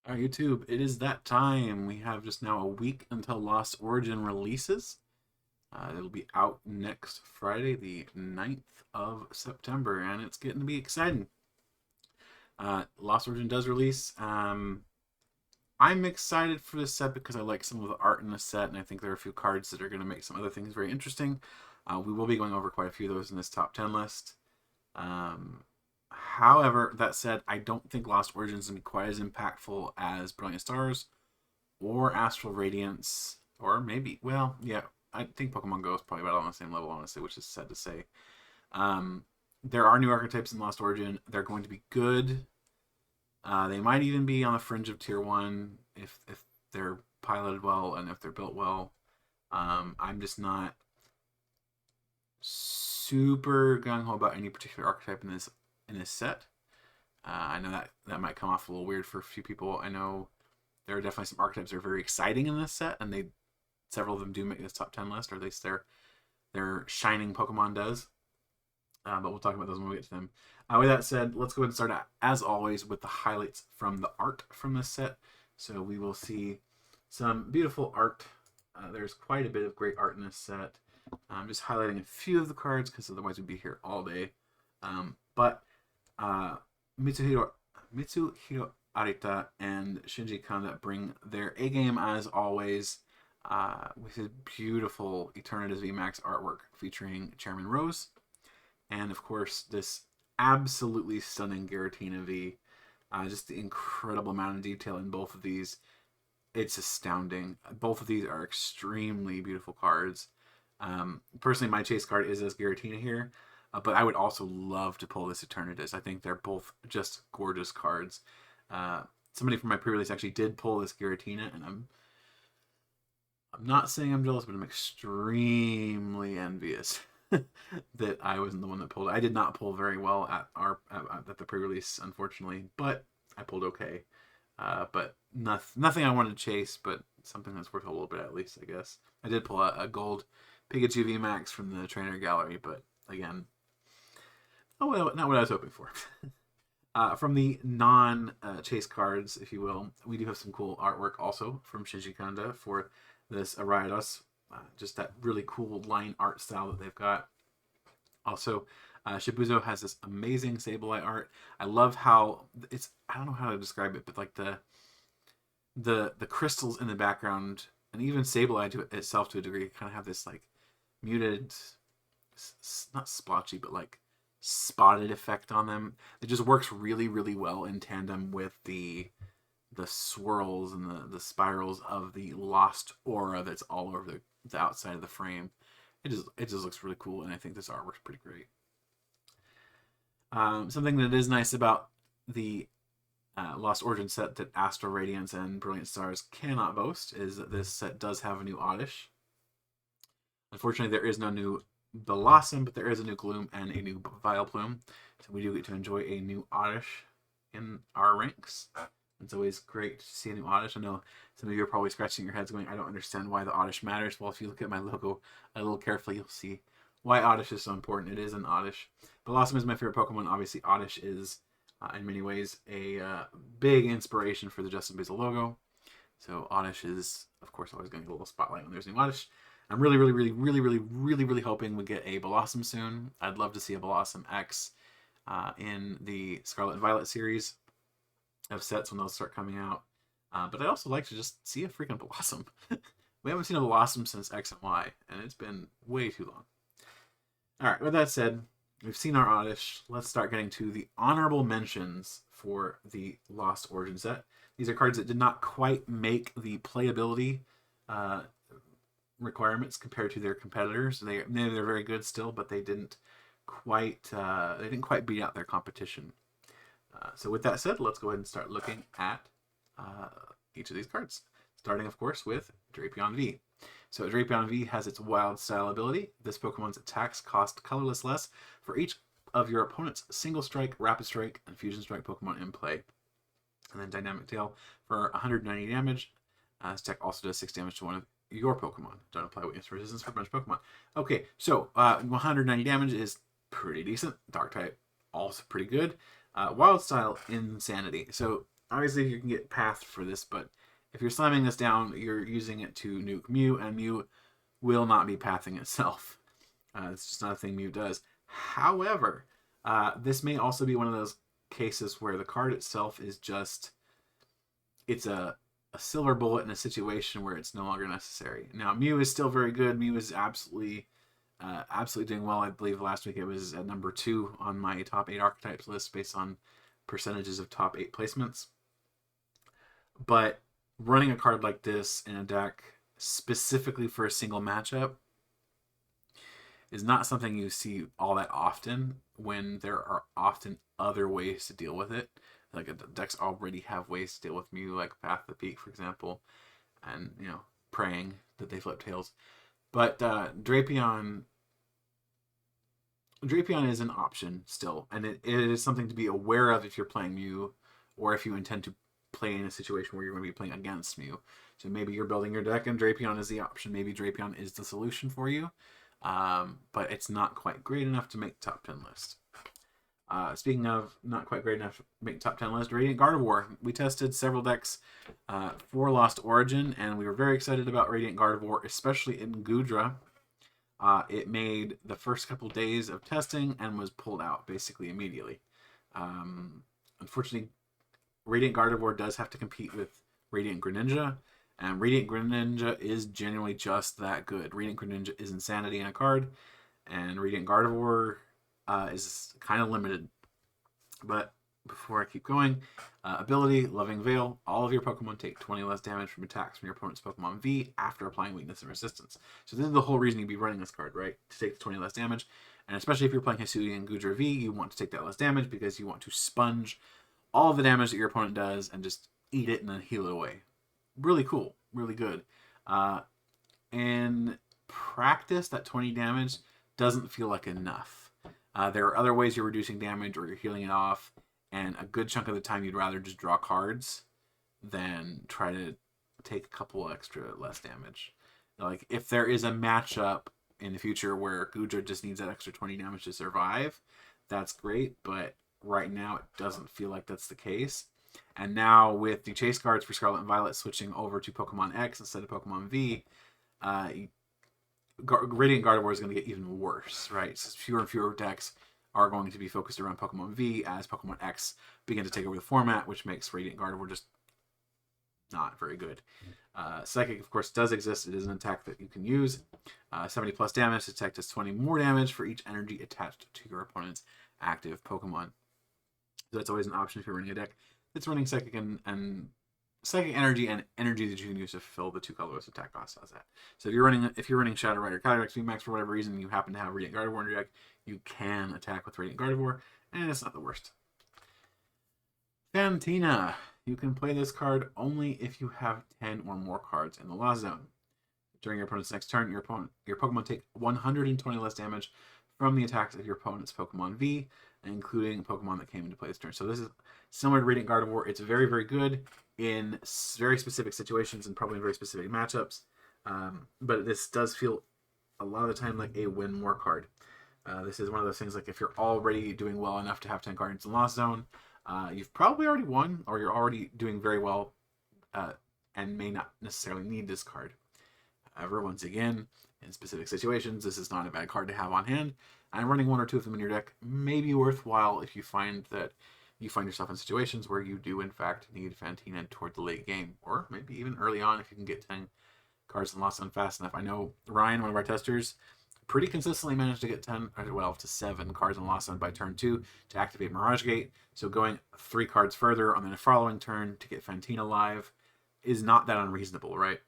All right, YouTube, it is that time. We have just now a week until Lost Origin releases. It'll be out next Friday, the 9th of September, and it's getting to be exciting. Lost Origin does release. I'm excited for this set because I like some of the art in the set, and I think there are a few cards that are going to make some other things very interesting. We will be going over quite a few of those in this top 10 list. However, that said, I don't think Lost Origins is going to be quite as impactful as Brilliant Stars or Astral Radiance, or maybe, well, yeah, I think Pokemon Go is probably about on the same level, honestly, which is sad to say. Um, there are new archetypes in Lost Origin. They're going to be good. They might even be on the fringe of Tier 1 if they're piloted well and if they're built well. I'm just not super gung ho about any particular archetype in this set. I know that might come off a little weird for a few people. I know there are definitely some archetypes that are very exciting in this set, and several of them do make this top 10 list, or at least their shining Pokemon does. But we'll talk about those when we get to them. With that said, let's go ahead and start out, as always, with the highlights from the art from this set. So we will see some beautiful art. There's quite a bit of great art in this set. I'm just highlighting a few of the cards because otherwise we'd be here all day. But Mitsuhiro Arita and Shinji Kanda bring their A game as always, with his beautiful Eternatus VMAX artwork featuring Chairman Rose, and of course this absolutely stunning Giratina V. Just the incredible amount of detail in both of these. It's astounding. Both of these are extremely beautiful cards. Personally, my chase card is as Giratina here. But I would also love to pull this Eternatus. I think they're both just gorgeous cards. Somebody from my pre-release actually did pull this Giratina, and I'm not saying I'm jealous, but I'm extremely envious that I wasn't the one that pulled it. I did not pull very well at the pre-release, unfortunately, but I pulled okay. But nothing I wanted to chase, but something that's worth a little bit at least, I guess. I did pull a gold Pikachu VMAX from the trainer gallery, but again, not what I was hoping for. From the non-chase cards, if you will, we do have some cool artwork also from Shinji Kanda for this Ariados. Just that really cool line art style that they've got. Also, Shibuzo has this amazing Sableye art. I love how I don't know how to describe it, but like the crystals in the background, and even Sableye itself to a degree, kind of have this like muted, not splotchy, but like spotted effect on them. It just works really, really well in tandem with the swirls and the spirals of the lost aura that's all over the outside of the frame. It just looks really cool, and I think this artwork's pretty great. Something that is nice about the Lost Origin set that Astral Radiance and Brilliant Stars cannot boast is that this set does have a new Oddish. Unfortunately, there is no new Blossom, but there is a new Gloom and a new Vileplume. So we do get to enjoy a new Oddish in our ranks. It's always great to see a new Oddish. I know some of you are probably scratching your heads going, I don't understand why the Oddish matters. Well, if you look at my logo a little carefully, you'll see why Oddish is so important. It is an Oddish. Blossom is my favorite Pokemon. Obviously, Oddish is, in many ways, a big inspiration for the Justin Basil logo. So Oddish is, of course, always going to get a little spotlight when there's a new Oddish. I'm really hoping we get a Blossom soon. I'd love to see a Blossom X in the Scarlet and Violet series of sets when those start coming out. But I'd also like to just see a freaking Blossom. We haven't seen a Blossom since X and Y, and it's been way too long. Alright, with that said, we've seen our Oddish. Let's start getting to the honorable mentions for the Lost Origin set. These are cards that did not quite make the playability requirements compared to their competitors. They're very good still, but they didn't quite beat out their competition. So with that said, let's go ahead and start looking at each of these cards. Starting, of course, with Drapion V. So Drapion V has its Wild Style ability. This Pokemon's attacks cost colorless less for each of your opponent's Single Strike, Rapid Strike, and Fusion Strike Pokemon in play. And then Dynamic Tail for 190 damage. This attack also does 6 damage to one of your Pokemon. Don't apply weakness resistance for a bunch of Pokemon. Okay, so 190 damage is pretty decent. Dark type, also pretty good. Wild Style, insanity. So obviously you can get pathed for this, but if you're slamming this down, you're using it to nuke Mew, and Mew will not be pathing itself. It's just not a thing Mew does. However, this may also be one of those cases where the card itself is just, it's a silver bullet in a situation where it's no longer necessary. Now, Mew is still very good. Mew is absolutely doing well. I believe last week it was at number 2 on my top 8 archetypes list based on percentages of top 8 placements. But running a card like this in a deck specifically for a single matchup is not something you see all that often, when there are often other ways to deal with it. Like decks already have ways to deal with Mew, like Path of the Peak, for example, and praying that they flip tails. But Drapion is an option still, and it is something to be aware of if you're playing Mew, or if you intend to play in a situation where you're going to be playing against Mew. So maybe you're building your deck and Drapion is the option. Maybe Drapion is the solution for you, but it's not quite great enough to make top 10 list. Speaking of not quite great enough to make top 10 list, Radiantgardevoir. We tested several decks for Lost Origin, and we were very excited about Radiantgardevoir, especially in Gujarat. It made the first couple days of testing and was pulled out basically immediately. Unfortunately, Radiantgardevoir does have to compete with Radiant Greninja, and Radiant Greninja is genuinely just that good. Radiant Greninja is insanity in a card, and Radiantgardevoir is kind of limited. But before I keep going, ability, Loving Veil. All of your Pokemon take 20 less damage from attacks from your opponent's Pokemon V after applying weakness and resistance. So this is the whole reason you'd be running this card, right? To take the 20 less damage. And especially if you're playing Hisuian and Gujarat V, you want to take that less damage because you want to sponge all of the damage that your opponent does and just eat it and then heal it away. Really cool. Really good. In practice, that 20 damage doesn't feel like enough. There are other ways you're reducing damage or you're healing it off, and a good chunk of the time you'd rather just draw cards than try to take a couple extra less damage. Like, if there is a matchup in the future where Gujarat just needs that extra 20 damage to survive, that's great, but right now it doesn't feel like that's the case. And now with the chase cards for Scarlet and Violet switching over to Pokemon X instead of Pokemon V, Radiantgardevoir is going to get even worse, right? So fewer and fewer decks are going to be focused around Pokemon V as Pokemon X begin to take over the format, which makes Radiantgardevoir just not very good. Psychic, of course, does exist. It is an attack that you can use. 70 plus damage. The attack does 20 more damage for each energy attached to your opponent's active Pokemon. So that's always an option if you're running a deck that's running Psychic and Psychic energy and energy that you can use to fill the 2 colorless attack costs. How's that? So if you're running Shadow Rider, Calyrex, VMAX for whatever reason, you happen to have Radiantgardevoir in your deck, you can attack with Radiantgardevoir, and it's not the worst. Fantina. You can play this card only if you have 10 or more cards in the Lost Zone. During your opponent's next turn, your Pokemon take 120 less damage from the attacks of your opponent's Pokemon V, including Pokemon that came into play this turn. So this is similar to Radiantgardevoir. It's very, very good in very specific situations and probably in very specific matchups. But this does feel a lot of the time like a win more card. This is one of those things like if you're already doing well enough to have 10 cards in Lost Zone, you've probably already won, or you're already doing very well and may not necessarily need this card. However, once again, in specific situations, this is not a bad card to have on hand, and running 1 or 2 of them in your deck may be worthwhile if you find that you find yourself in situations where you do in fact need Fantina toward the late game, or maybe even early on if you can get 10 cards in Lost Zone fast enough. I know Ryan, one of our testers, pretty consistently managed to get 10, well, to 7 cards in Lost Zone by turn 2 to activate Mirage Gate. So going 3 cards further on the following turn to get Fantina live is not that unreasonable, right?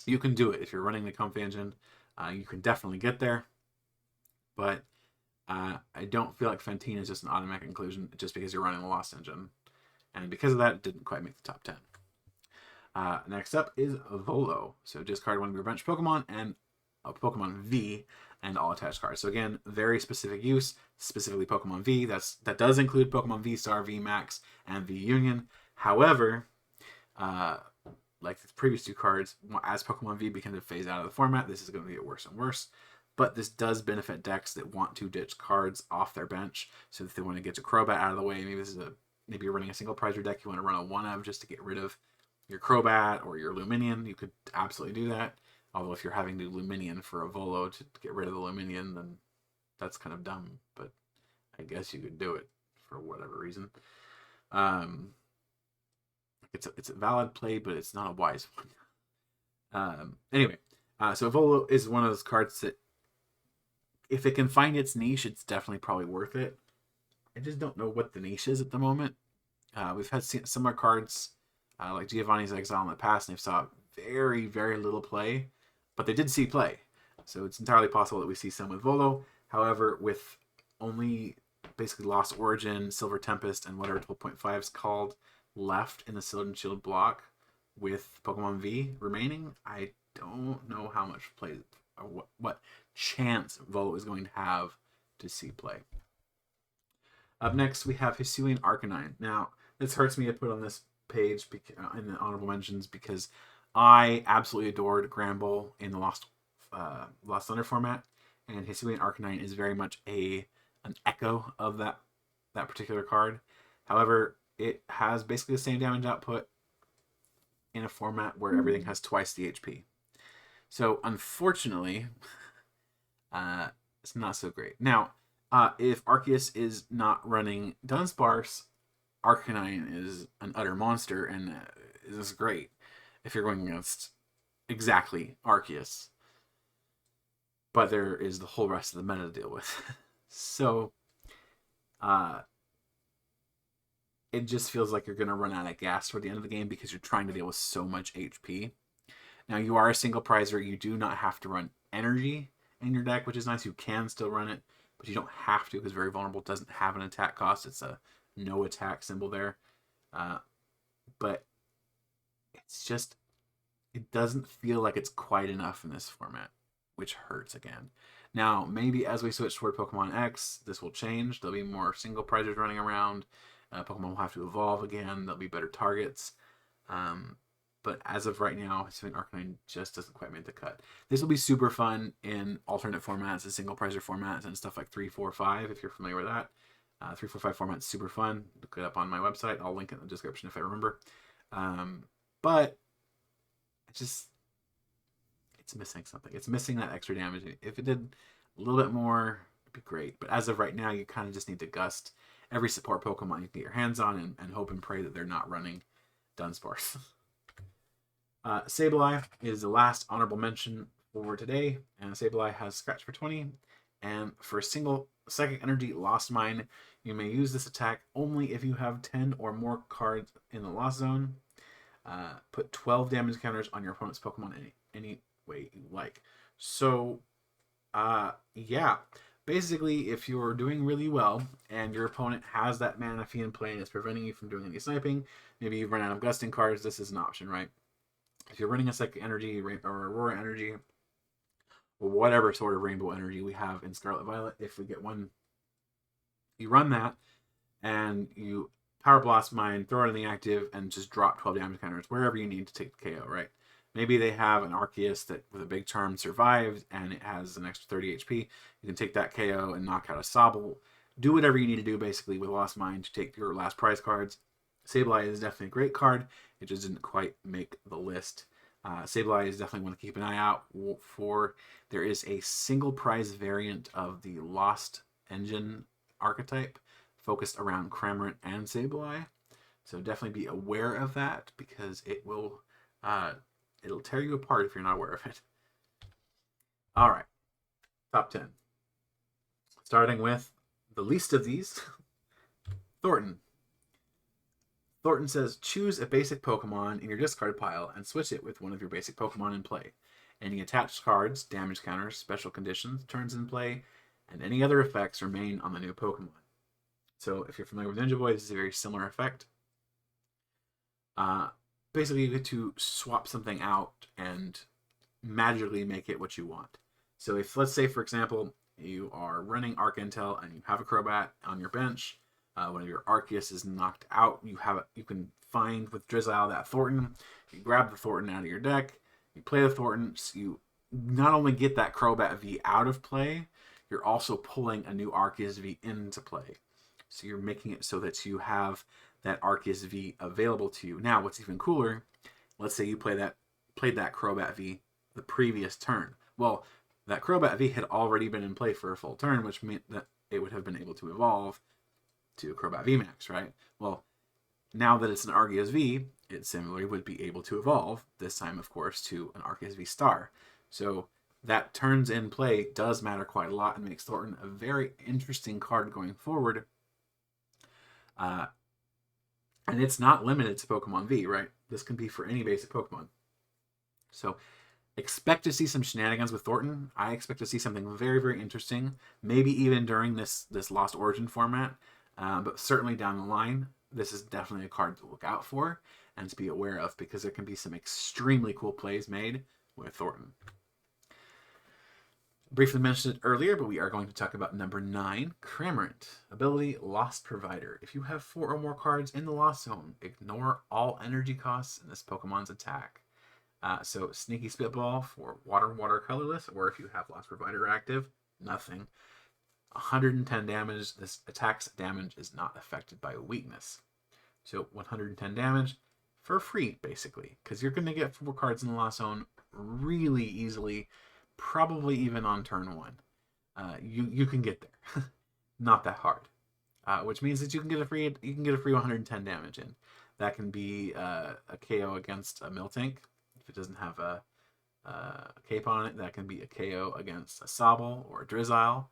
You can do it if you're running the Comfy engine. You can definitely get there, but I don't feel like Fantina is just an automatic inclusion just because you're running the Lost engine, and because of that, it didn't quite make the top 10. Next up is Volo. So discard one of your bench Pokemon and a Pokemon V and all attached cards. So again, very specific use, specifically Pokemon V. That does include Pokemon VSTAR, VMAX, and V Union. However, like the previous 2 cards, as Pokemon V begin to phase out of the format, this is going to get worse and worse. But this does benefit decks that want to ditch cards off their bench. So if they want to get to Crobat out of the way, maybe this is a maybe you're running a single prizer deck, you want to run a one of just to get rid of your Crobat or your Luminion, you could absolutely do that. Although if you're having to Luminion for a Volo to get rid of the Luminion, then that's kind of dumb. But I guess you could do it for whatever reason. It's a valid play, but it's not a wise one. Anyway, so Volo is one of those cards that, if it can find its niche, it's definitely probably worth it. I just don't know what the niche is at the moment. We've had similar cards like Giovanni's Exile in the past, and they've saw very, very little play, but they did see play. So it's entirely possible that we see some with Volo. However, with only basically Lost Origin, Silver Tempest, and whatever 12.5 is called left in the Sword and Shield block with Pokemon V remaining, I don't know how much play or what chance Volo is going to have to see play. Up next, we have Hisuian Arcanine. Now, this hurts me to put on this page in the honorable mentions because I absolutely adored Granbull in the Lost Thunder format, and Hisuian Arcanine is very much an echo of that particular card. However, it has basically the same damage output in a format where everything has twice the HP. So, unfortunately, it's not so great. Now, if Arceus is not running Dunsparce, Arcanine is an utter monster and is great if you're going against exactly Arceus. But there is the whole rest of the meta to deal with. So, it just feels like you're going to run out of gas toward the end of the game because you're trying to deal with so much HP. Now, you are a single prizer. You do not have to run energy in your deck, which is nice. You can still run it, but you don't have to because Very Vulnerable doesn't have an attack cost. It's a no attack symbol there. But it's just, it doesn't feel like it's quite enough in this format, which hurts again. Now, maybe as we switch toward Pokemon X, this will change. There'll be more single prizers running around. Pokemon will have to evolve again. There'll be better targets. But as of right now, Hisuian Arcanine just doesn't quite make the cut. This will be super fun in alternate formats and single prizer formats and stuff like 3, 4, 5, if you're familiar with that. 3, 4, 5 format's super fun. Look it up on my website. I'll link it in the description if I remember. But it's missing something. It's missing that extra damage. If it did a little bit more, it'd be great. But as of right now, you kind of just need to gust every support Pokemon you can get your hands on and hope and pray that they're not running Dunsparce. Sableye is the last honorable mention for today, and Sableye has Scratch for 20, and for a single Psychic Energy Lost Mine, you may use this attack only if you have 10 or more cards in the Lost Zone. Put 12 damage counters on your opponent's Pokemon any way you like. So, yeah. Basically, if you're doing really well and your opponent has that Manaphy in play and it's preventing you from doing any sniping, maybe you've run out of gusting cards, this is an option, right? If you're running a Psychic Energy or Aurora Energy, or whatever sort of Rainbow Energy we have in Scarlet Violet, if we get one, you run that, and you Power Blast Mine, throw it in the active, and just drop 12 damage counters wherever you need to take the KO, right? Maybe they have an Arceus that with a big charm survived, and it has an extra 30 HP. You can take that KO and knock out a Sobble. Do whatever you need to do, basically, with Lost Mine to take your last prize cards. Sableye is definitely a great card. It just didn't quite make the list. Sableye is definitely one to keep an eye out for. There is a single prize variant of the Lost Engine archetype focused around Crammer and Sableye. So definitely be aware of that because it will it'll tear you apart if you're not aware of it. All right, top 10. Starting with the least of these, Thornton. Thornton says, choose a basic Pokemon in your discard pile and switch it with one of your basic Pokemon in play. Any attached cards, damage counters, special conditions, turns in play, and any other effects remain on the new Pokemon. So if you're familiar with Ninja Boy, this is a very similar effect. Basically, you get to swap something out and magically make it what you want. So if, let's say, for example, you are running Arc Intel and you have a Crobat on your bench, one of your Arceus is knocked out, you can find with Drizzile that Thornton, you grab the Thornton out of your deck, you play the Thornton, so you not only get that Crobat V out of play, you're also pulling a new Arceus V into play. So you're making it so that you have that Arceus V available to you. Now, what's even cooler, let's say you played that Crobat V the previous turn. Well, that Crobat V had already been in play for a full turn, which meant that it would have been able to evolve to a Crobat VMAX, right? Well, now that it's an Arceus V, it similarly would be able to evolve, this time, of course, to an Arceus VSTAR. So that turns in play does matter quite a lot and makes Thornton a very interesting card going forward. And it's not limited to Pokemon V, right? This can be for any basic Pokemon. So expect to see some shenanigans with Thornton. I expect to see something very, very interesting. Maybe even during this Lost Origin format. But certainly down the line, this is definitely a card to look out for and to be aware of, because there can be some extremely cool plays made with Thornton. Briefly mentioned it earlier, but we are going to talk about number 9, Crammer. Ability, Lost Provider. If you have 4 or more cards in the Lost Zone, ignore all energy costs in this Pokemon's attack. So Sneaky Spitball for water colorless, or if you have Lost Provider active, nothing. 110 damage. This attack's damage is not affected by weakness. So 110 damage for free, basically, because you're going to get 4 cards in the Lost Zone really easily. Probably even on turn 1. You can get there. Not that hard. Which means that you can get a free 110 damage in. That can be a KO against a Miltank. If it doesn't have a cape on it, that can be a KO against a Sobble or a Drizzile.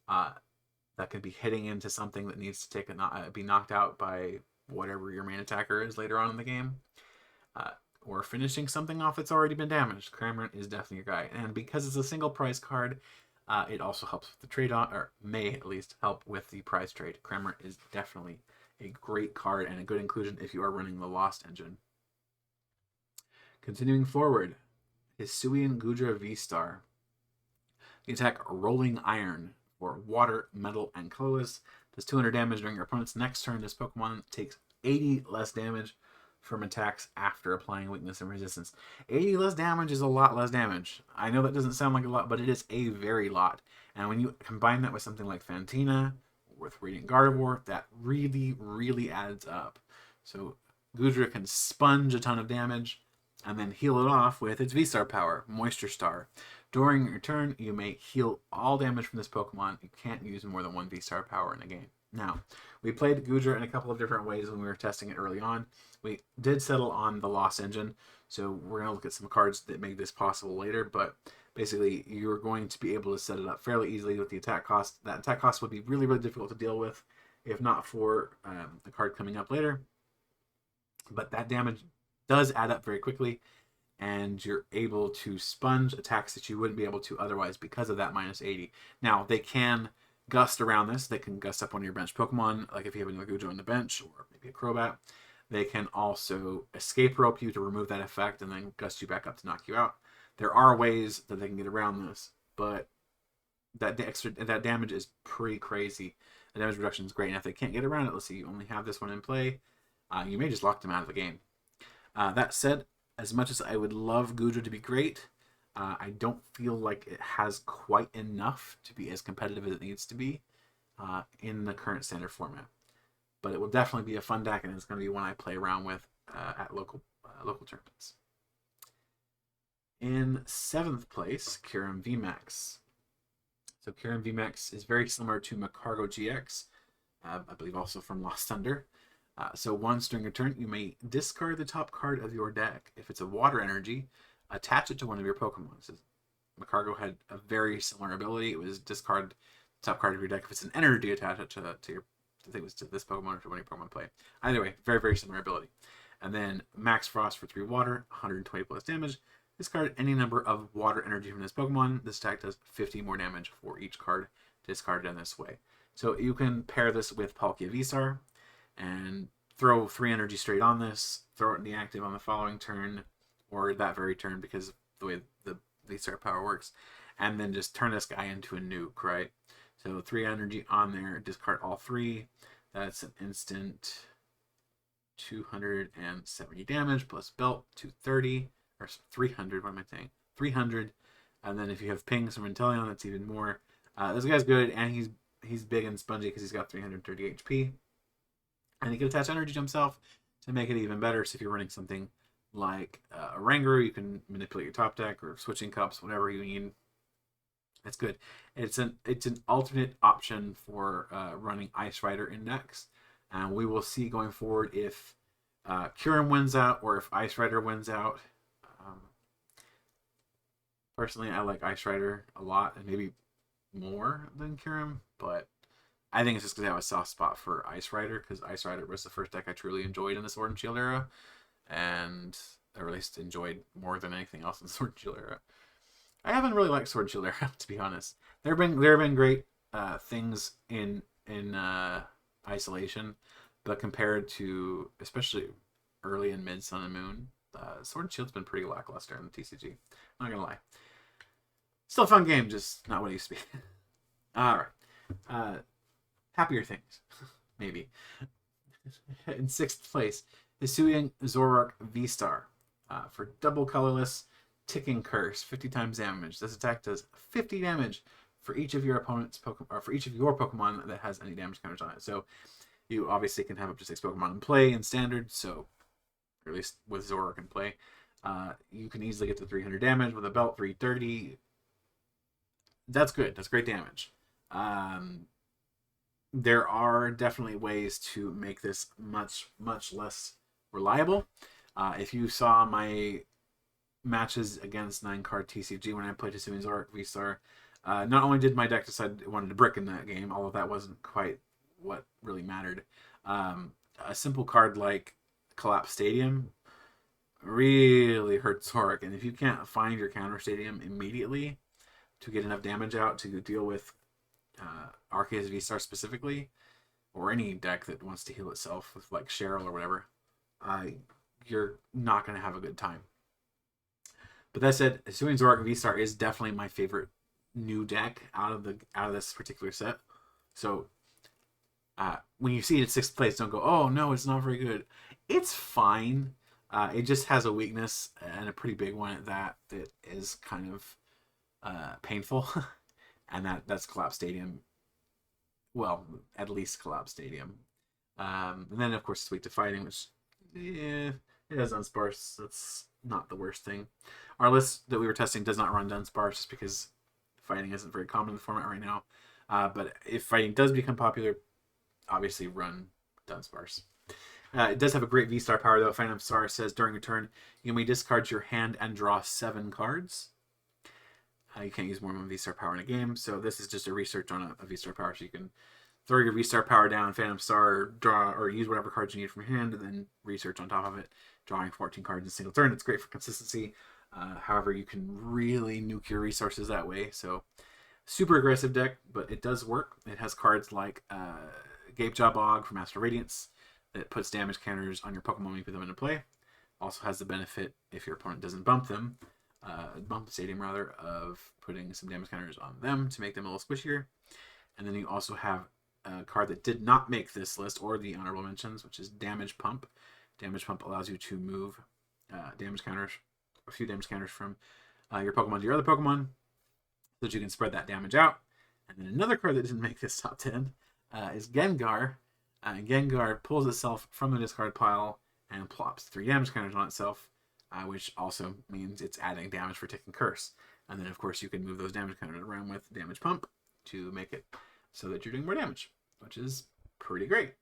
That can be hitting into something that needs to be knocked out by whatever your main attacker is later on in the game. Or finishing something off that's already been damaged. Crammer is definitely your guy. And because it's a single price card, it also helps with the trade-on, or may at least help with the prize trade. Crammer is definitely a great card and a good inclusion if you are running the Lost engine. Continuing forward, Hisuian Gujarat VSTAR. The attack Rolling Iron for water, metal, and colorless. Does 200 damage during your opponent's next turn. This Pokemon takes 80 less damage from attacks after applying weakness and resistance. 80 less damage is a lot less damage. I know that doesn't sound like a lot, but it is a very lot. And when you combine that with something like Fantina, or with Radiantgardevoir, that really, really adds up. So Gujarat can sponge a ton of damage, and then heal it off with its V-Star power, Moisture Star. During your turn, you may heal all damage from this Pokemon. You can't use more than 1 V-Star power in a game. Now, we played Gujarat in a couple of different ways when we were testing it early on. We did settle on the Lost engine, so we're going to look at some cards that make this possible later, but basically you're going to be able to set it up fairly easily with the attack cost. That attack cost would be really, really difficult to deal with if not for the card coming up later. But that damage does add up very quickly, and you're able to sponge attacks that you wouldn't be able to otherwise because of that minus 80. Now, they can gust around this. They can gust up one of your bench Pokemon, like if you have another Gujo on the bench, or maybe a Crobat. They can also escape rope you to remove that effect and then gust you back up to knock you out. There are ways that they can get around this, but that damage is pretty crazy. The damage reduction is great, and if they can't get around it, let's see, you only have this one in play, you may just lock them out of the game. That said, as much as I would love Gujo to be great, I don't feel like it has quite enough to be as competitive as it needs to be in the current standard format. But it will definitely be a fun deck, and it's going to be one I play around with at local tournaments. In 7th place, Kyurem VMAX. So Kyurem VMAX is very similar to Magcargo GX, I believe also from Lost Thunder. So once during a turn, you may discard the top card of your deck. If it's a water energy, attach it to one of your Pokemon. So Magcargo had a very similar ability. It was discard the top card of your deck. If it's an energy, attach it to your, I think it was to this Pokemon or to one of your Pokemon play. Either way, very, very similar ability. And then Max Frost for 3 water, 120 plus damage. Discard any number of water energy from this Pokemon. This attack does 50 more damage for each card discarded in this way. So you can pair this with Palkia VSTAR and throw 3 energy straight on this, throw it in the active on the following turn, or that very turn because of the way the VSTAR power works, and then just turn this guy into a nuke, right? So 3 energy on there, discard all 3. That's an instant 270 damage plus belt, 230, or 300, what am I saying? 300, and then if you have pings from Inteleon, that's even more. This guy's good, and he's big and spongy because he's got 330 HP. And he can attach energy to himself to make it even better. So if you're running something like a Ranger, you can manipulate your top deck or switching cups, whatever you need. That's good. It's an alternate option for running Ice Rider in decks, and we will see going forward if Kyurem wins out or if Ice Rider wins out. Personally, I like Ice Rider a lot, and maybe more than Kyurem, but I think it's just because I have a soft spot for Ice Rider, because Ice Rider was the first deck I truly enjoyed in the Sword and Shield era, and or at least enjoyed more than anything else in the Sword and Shield era. I haven't really liked Sword and Shield era, to be honest. There have been great things in isolation, but compared to especially early and mid Sun and Moon, Sword and Shield's been pretty lackluster in the TCG. I'm not gonna lie. Still a fun game, just not what it used to be. All right. Happier things, maybe. In 6th place, Hisuian Zoroark VSTAR. For double colorless, ticking curse, 50 times damage. This attack does 50 damage for each of your opponent's Pokemon, or for each of your Pokemon that has any damage counters on it. So you obviously can have up to 6 Pokemon in play in standard, so or at least with Zoroark in play. You can easily get to 300 damage with a belt, 330. That's good. That's great damage. There are definitely ways to make this much less reliable. If you saw my matches against 9-card TCG when I played Hisuian Zoroark VSTAR, not only did my deck decide it wanted to brick in that game, although that wasn't quite what really mattered. A simple card like Collapse Stadium really hurts Zoroark, and if you can't find your counter Stadium immediately to get enough damage out to deal with Arceus VSTAR specifically, or any deck that wants to heal itself with like Cheryl or whatever, you're not going to have a good time. But that said, Hisuian Zoroark VSTAR is definitely my favorite new deck out of this particular set. So when you see it at 6th place, don't go, oh no, it's not very good. It's fine. It just has a weakness, and a pretty big one at that is kind of painful. And that's Collapse Stadium. Well, at least Collapse Stadium. And then, of course, it's weak to fighting, which, it has Dunsparce. That's not the worst thing. Our list that we were testing does not run Dunsparce just because fighting isn't very common in the format right now. But if fighting does become popular, obviously run Dunsparce. It does have a great V-Star power, though. Phantom Star says, during a turn, you may discard your hand and draw 7 cards. You can't use more than one V-Star power in a game, so this is just a research on a V-Star power, so you can throw your V-Star power down, Phantom Star, or draw, or use whatever cards you need from your hand, and then research on top of it, drawing 14 cards in a single turn. It's great for consistency. However, you can really nuke your resources that way, so super aggressive deck, but it does work. It has cards like Gapejaw Bog from Astral Radiance that puts damage counters on your Pokemon when you put them into play. Also has the benefit, if your opponent doesn't bump them, bump the stadium rather, of putting some damage counters on them to make them a little squishier. And then you also have a card that did not make this list or the honorable mentions, which is Damage Pump. Damage Pump allows you to move damage counters, a few damage counters from your Pokemon to your other Pokemon, so that you can spread that damage out. And then another card that didn't make this top 10 is Gengar. Gengar pulls itself from the discard pile and plops 3 damage counters on itself, which also means it's adding damage for Tick and Curse. And then, of course, you can move those damage counters around with Damage Pump to make it so that you're doing more damage, which is pretty great.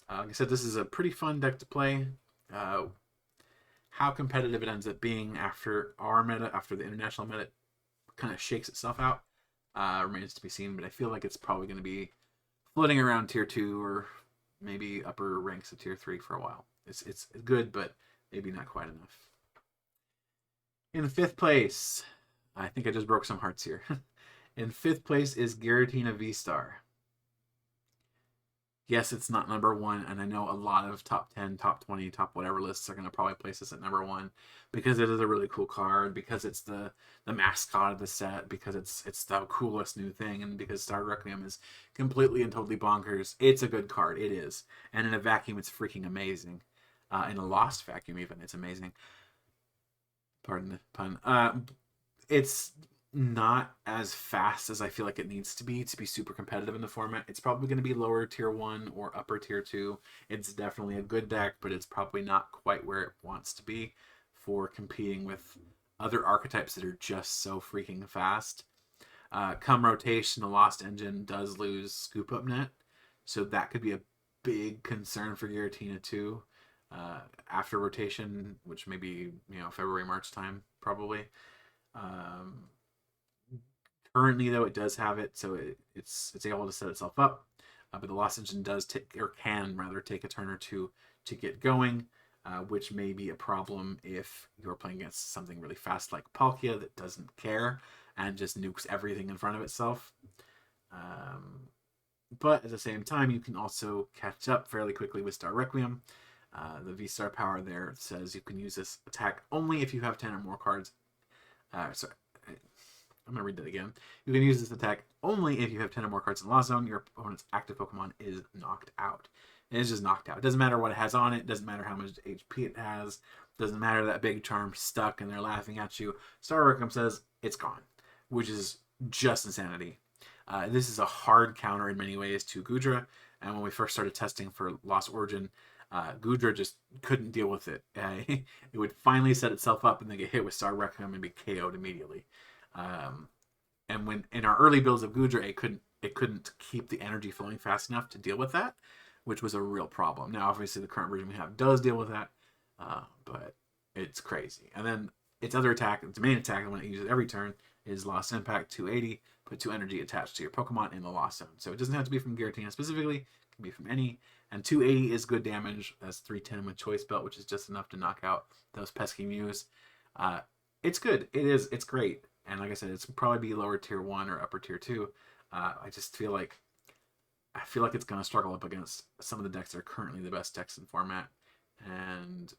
Like I said, this is a pretty fun deck to play. How competitive it ends up being after our meta, after the international meta kind of shakes itself out, remains to be seen. But I feel like it's probably going to be floating around tier 2 or maybe upper ranks of tier 3 for a while. It's good, but maybe not quite enough. In 5th place, I think I just broke some hearts here. In 5th place is Giratina VSTAR. Yes, it's not number 1, and I know a lot of top 10, top 20, top whatever lists are going to probably place this at number 1 because it is a really cool card, because it's the mascot of the set, because it's the coolest new thing, and because Star Requiem is completely and totally bonkers. It's a good card. It is. And in a vacuum, it's freaking amazing. In a lost vacuum, even, it's amazing. Pardon the pun. It's not as fast as I feel like it needs to be super competitive in the format. It's probably going to be lower tier 1 or upper tier 2. It's definitely a good deck, but it's probably not quite where it wants to be for competing with other archetypes that are just so freaking fast. Come rotation, the Lost Engine does lose Scoop Up Net, so that could be a big concern for Giratina too. After rotation, which may be February, March time probably. Um, Currently, though, it does have it, so it's able to set itself up. But the Lost Engine does take, or can rather, take a turn or two to get going, which may be a problem if you're playing against something really fast like Palkia that doesn't care and just nukes everything in front of itself. But at the same time, you can also catch up fairly quickly with Star Requiem. The V-Star power there says you can use this attack only if you have 10 or more cards. Sorry, I'm going to read that again. You can use this attack only if you have 10 or more cards in the Lost Zone. Your opponent's active Pokemon is knocked out. It is just knocked out. It doesn't matter what it has on it. It doesn't matter how much HP it has. It doesn't matter that big charm stuck and they're laughing at you. Star Requiem says it's gone, which is just insanity. This is a hard counter in many ways to Gujarat. And when we first started testing for Lost Origin, Gujarat just couldn't deal with it. It would finally set itself up and then get hit with Star Requiem and be KO'd immediately. And when in our early builds of Gujarat, it couldn't keep the energy flowing fast enough to deal with that, which was a real problem. Now, obviously, the current version we have does deal with that, but it's crazy. And then its other attack, its main attack, the one it uses every turn, is Lost Impact 280. Put 2 energy attached to your Pokemon in the Lost Zone. So it doesn't have to be from Giratina specifically. It can be from any. And 280 is good damage. That's 310 with Choice Belt, which is just enough to knock out those pesky Mews. It's good. It's great. And like I said, it's probably be lower tier 1 or upper tier 2. I just feel like it's going to struggle up against some of the decks that are currently the best decks in format. And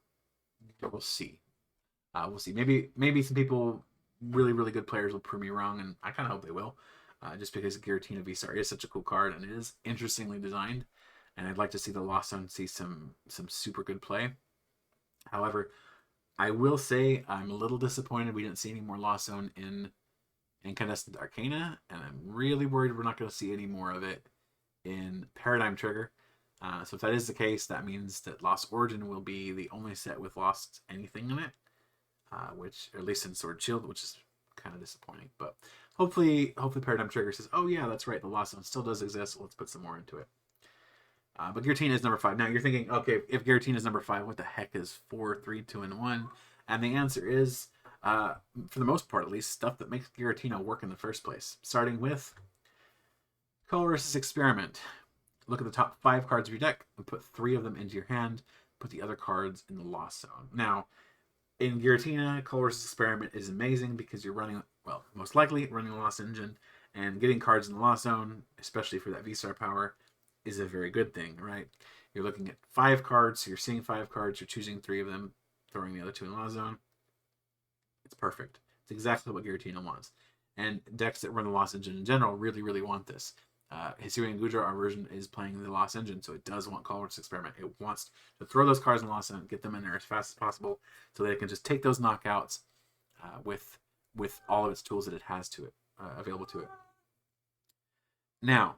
we'll see. We'll see. Maybe some people, really, really good players, will prove me wrong, and I kind of hope they will. Just because Giratina VSTAR is such a cool card, and it is interestingly designed. And I'd like to see the Lost Zone see some super good play. However, I will say I'm a little disappointed we didn't see any more Lost Zone in Incandescent Arcana, and I'm really worried we're not going to see any more of it in Paradigm Trigger. So if that is the case, that means that Lost Origin will be the only set with Lost anything in it, which, or at least in Sword Shield, which is kind of disappointing. But hopefully Paradigm Trigger says, oh yeah, that's right, the Lost Zone still does exist, let's put some more into it. But Giratina is number 5. Now you're thinking, okay, if Giratina is number 5, what the heck is 4, 3, 2, and 1? And the answer is, for the most part at least, stuff that makes Giratina work in the first place. Starting with Colorless Experiment. Look at the top 5 cards of your deck and put 3 of them into your hand. Put the other cards in the Lost Zone. Now, in Giratina, Colorless Experiment is amazing because you're running, well, most likely running the Lost Engine, and getting cards in the Lost Zone, especially for that V-Star power, is a very good thing, right? You're looking at 5 cards, so you're seeing 5 cards, you're choosing 3 of them, throwing the other 2 in the Lost Zone. It's perfect. It's exactly what Giratina wants. And decks that run the Lost Engine in general really, really want this. Hisuian Gujarat, our version, is playing the Lost Engine, so it does want Colorless Experiment. It wants to throw those cards in the Lost Zone, get them in there as fast as possible, so that it can just take those knockouts with all of its tools that it has to it, available to it. Now,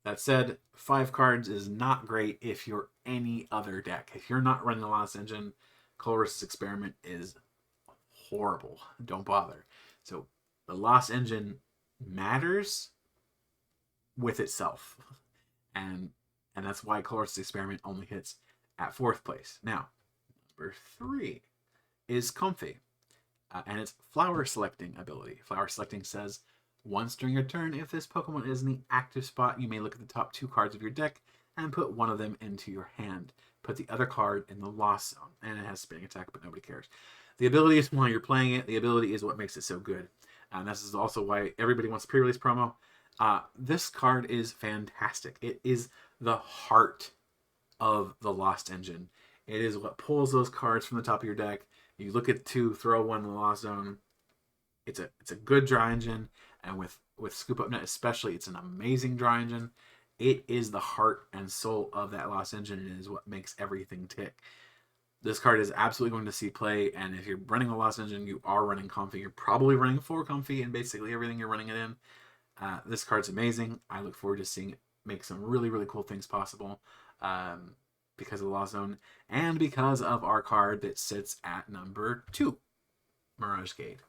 that said, 5 cards is not great if you're any other deck. If you're not running the Lost Engine, Colorless Experiment is horrible. Don't bother. So the Lost Engine matters with itself. And that's why Colorless Experiment only hits at 4th place. Now, number 3 is Comfey. And it's Flower Selecting ability. Flower Selecting says, once during your turn, if this Pokemon is in the active spot, you may look at the top 2 cards of your deck and put one of them into your hand. Put the other card in the Lost Zone. And it has spinning attack, but nobody cares. The ability is while you're playing it. The ability is what makes it so good. And this is also why everybody wants pre-release promo. This card is fantastic. It is the heart of the Lost Engine. It is what pulls those cards from the top of your deck. You look at 2, throw 1 in the Lost Zone. It's a good draw engine. And with Scoop Up Net especially, it's an amazing draw engine. It is the heart and soul of that Lost Engine, and it is what makes everything tick. This card is absolutely going to see play, and if you're running a Lost Engine, you are running Comfy. You're probably running 4 Comfy in basically everything you're running it in. This card's amazing. I look forward to seeing it make some really, really cool things possible because of the Lost Zone and because of our card that sits at number 2, Mirage Gate.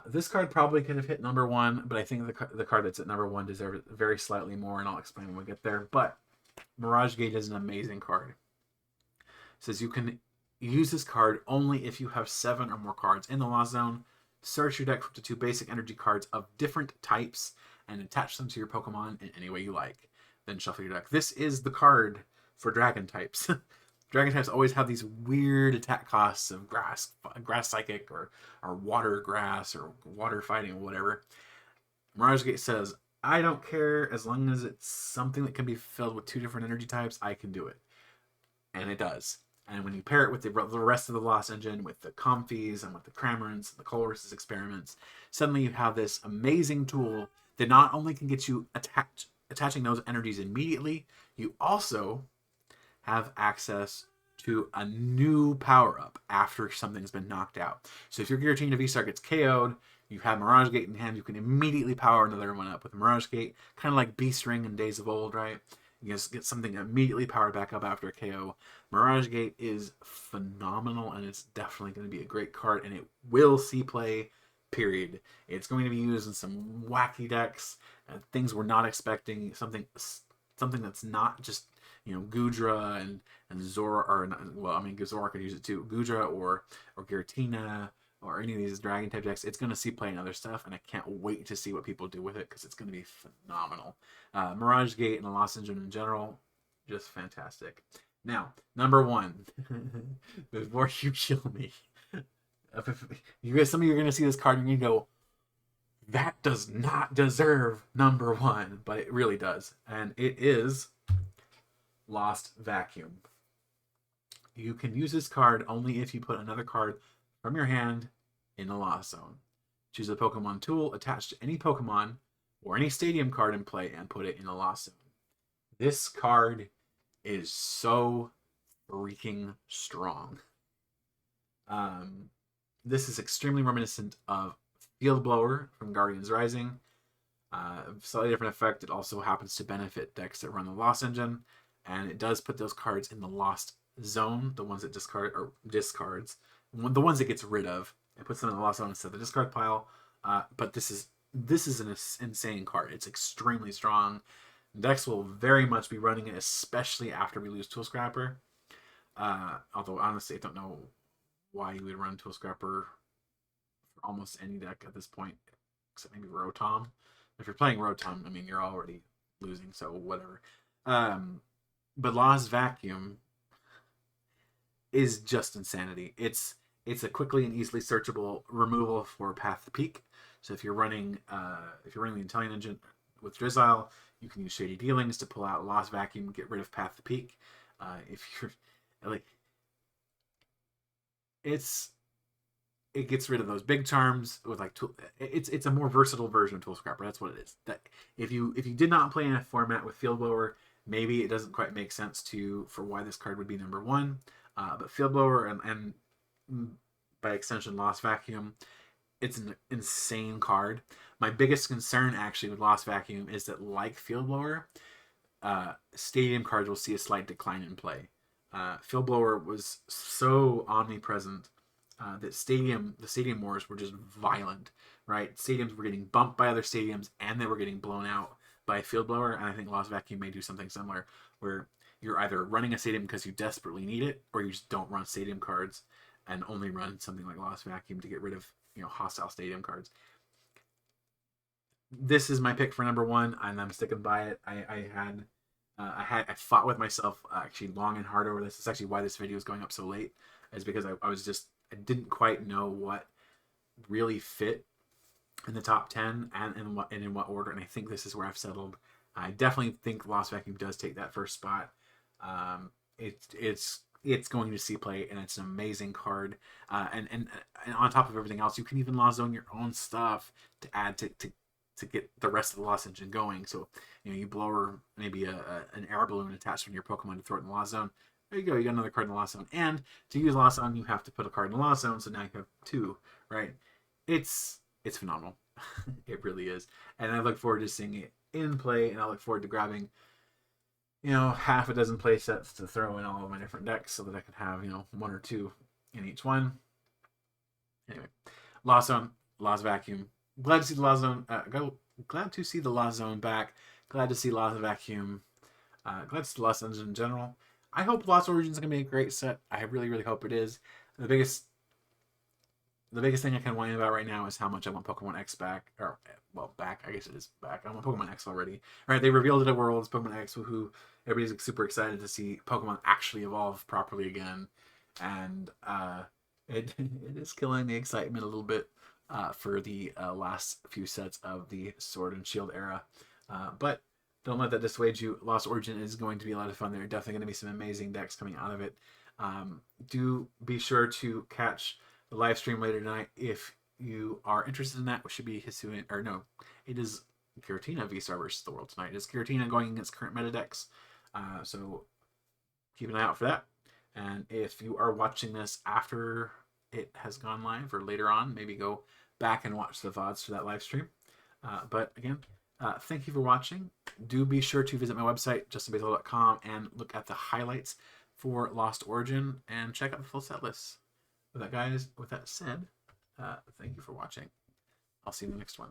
This card probably could have hit number 1, but I think the card that's at number 1 deserves it very slightly more, and I'll explain when we get there. But Mirage Gate is an amazing card. It says you can use this card only if you have 7 or more cards in the Lost Zone. Search your deck for up to 2 basic energy cards of different types and attach them to your Pokemon in any way you like. Then shuffle your deck. This is the card for Dragon types. Dragon types always have these weird attack costs of grass psychic, or water grass, or water fighting, or whatever. Mirage Gate says, I don't care, as long as it's something that can be filled with 2 different energy types, I can do it. And it does. And when you pair it with the rest of the Lost Engine, with the Comfies and with the Crammers and the Colress's experiments, suddenly you have this amazing tool that not only can get you attaching those energies immediately, you also have access to a new power-up after something's been knocked out. So if your Giratina VSTAR gets KO'd, you have Mirage Gate in hand, you can immediately power another one up with Mirage Gate, kind of like Beast Ring in Days of Old, right? You just get something immediately powered back up after a KO. Mirage Gate is phenomenal, and it's definitely going to be a great card, and it will see play, period. It's going to be used in some wacky decks, things we're not expecting, something that's not just, you know, Gudra and Zoroark, or, well, I mean, Zoroark could use it too, Gudra or Giratina, or any of these dragon type decks. It's going to see play in other stuff, and I can't wait to see what people do with it, because it's going to be phenomenal. Mirage Gate and the Lost Engine in general, just fantastic. Now, number 1, before you kill me, some of you are going to see this card and you go, that does not deserve number 1, but it really does. And it is Lost Vacuum. You can use this card only if you put another card from your hand in the Lost Zone. Choose a Pokemon tool attached to any Pokemon or any stadium card in play and put it in the Lost Zone. This card is so freaking strong. This is extremely reminiscent of Field Blower from Guardians Rising. Slightly different effect. It also happens to benefit decks that run the Lost Engine, and it does put those cards in the Lost Zone, the ones that discards, the ones it gets rid of. It puts them in the Lost Zone instead of the discard pile. But this is an insane card. It's extremely strong. Decks will very much be running it, especially after we lose Tool Scrapper. Although honestly, I don't know why you would run Tool Scrapper for almost any deck at this point, except maybe Rotom. If you're playing Rotom, I mean, you're already losing, so whatever. But Lost Vacuum is just insanity. It's a quickly and easily searchable removal for Path to Peak. So if you're running the Intelligent Engine with Drizzile, you can use Shady Dealings to pull out Lost Vacuum, get rid of Path to Peak. If you're like, it gets rid of those big charms with like it's a more versatile version of Tool Scrapper. That's what it is. That if you did not play in a format with Field Blower, maybe it doesn't quite make sense for why this card would be number 1. But Field Blower and by extension Lost Vacuum, it's an insane card. My biggest concern actually with Lost Vacuum is that, like Field Blower, stadium cards will see a slight decline in play. Field Blower was so omnipresent that the stadium wars were just violent, right? Stadiums were getting bumped by other stadiums, and they were getting blown out by Field Blower. And I think Lost Vacuum may do something similar, where you're either running a stadium because you desperately need it, or you just don't run stadium cards and only run something like Lost Vacuum to get rid of, you know, hostile stadium cards. This is my pick for number 1, and I'm sticking by it. I fought with myself actually long and hard over this. It's actually why this video is going up so late, is because I didn't quite know what really fit in the top 10 and in what order, and I think this is where I've settled. I definitely think Lost Vacuum does take that first spot. It's going to see play, and it's an amazing card. And on top of everything else, you can even Lost Zone your own stuff to add to get the rest of the Lost Engine going. So, you know, you blow maybe an air balloon attached from your Pokemon to throw it in the Lost Zone. there you go. You got another card in the Lost Zone. And to use Lost Zone, you have to put a card in the Lost Zone, so now you have 2, right? It's phenomenal. It really is. And I look forward to seeing it in play, and I look forward to grabbing, half a dozen play sets to throw in all of my different decks so that I can have, 1 or 2 in each one. Anyway, Lost Zone, Lost Vacuum. Glad to see the Lost Zone. Glad to see the Lost Zone back. Glad to see Lost Vacuum. Glad to see Lost Zones in general. I hope Lost Origins is going to be a great set. I really, really hope it is. The biggest thing I can whine about right now is how much I want Pokemon X back. Or, well, back. I guess it is back. I want Pokemon X already. All right, they revealed it at Worlds, Pokemon X, woohoo. Everybody's super excited to see Pokemon actually evolve properly again. And it is killing the excitement a little bit for the last few sets of the Sword and Shield era. But don't let that dissuade you. Lost Origin is going to be a lot of fun. There are definitely going to be some amazing decks coming out of it. Do be sure to catch the live stream later tonight if you are interested in that. Which should be Hisuian, or no, it is Giratina VSTAR versus the world tonight. It is Giratina going against current meta decks. So keep an eye out for that. And if you are watching this after it has gone live or later on, maybe go back and watch the VODs for that live stream. But again, thank you for watching. Do be sure to visit my website, justinbasel.com, and look at the highlights for Lost Origin and check out the full set list. With that said, thank you for watching. I'll see you in the next one.